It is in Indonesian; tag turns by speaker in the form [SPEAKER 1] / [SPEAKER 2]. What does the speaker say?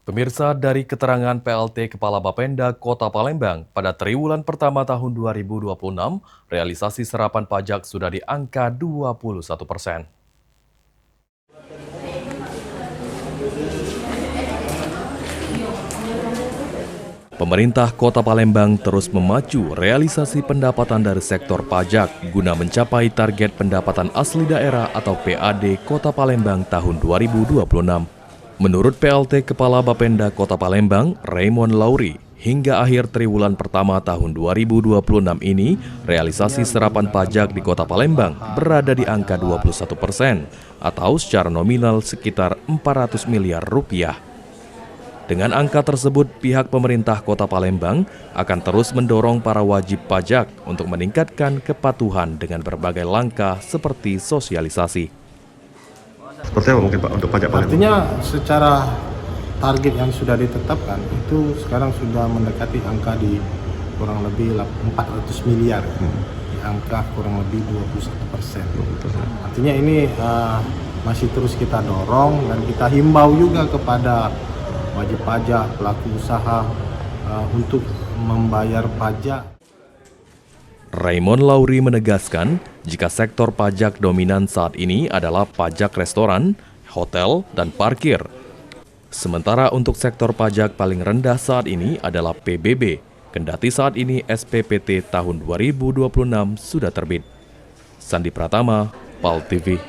[SPEAKER 1] Pemirsa, dari keterangan PLT Kepala Bapenda Kota Palembang, pada triwulan pertama tahun 2026, realisasi serapan pajak sudah di angka 21%. Pemerintah Kota Palembang terus memacu realisasi pendapatan dari sektor pajak guna mencapai target pendapatan asli daerah atau PAD Kota Palembang tahun 2026. Menurut PLT Kepala Bapenda Kota Palembang, Raymond Lauri, hingga akhir triwulan pertama tahun 2026 ini, realisasi serapan pajak di Kota Palembang berada di angka 21% atau secara nominal sekitar 400 miliar rupiah. Dengan angka tersebut, pihak pemerintah Kota Palembang akan terus mendorong para wajib pajak untuk meningkatkan kepatuhan dengan berbagai langkah seperti sosialisasi.
[SPEAKER 2] Seperti apa mungkin Pak untuk pajak Palembang?
[SPEAKER 3] Artinya secara target yang sudah ditetapkan itu sekarang sudah mendekati angka di kurang lebih 400 miliar. Di angka kurang lebih 21%. Artinya ini masih terus kita dorong dan kita himbau juga kepada wajib pajak, pelaku usaha untuk membayar pajak.
[SPEAKER 1] Raymond Lauri menegaskan, jika sektor pajak dominan saat ini adalah pajak restoran, hotel, dan parkir. Sementara untuk sektor pajak paling rendah saat ini adalah PBB, kendati saat ini SPPT tahun 2026 sudah terbit. Sandi Pratama, PAL TV.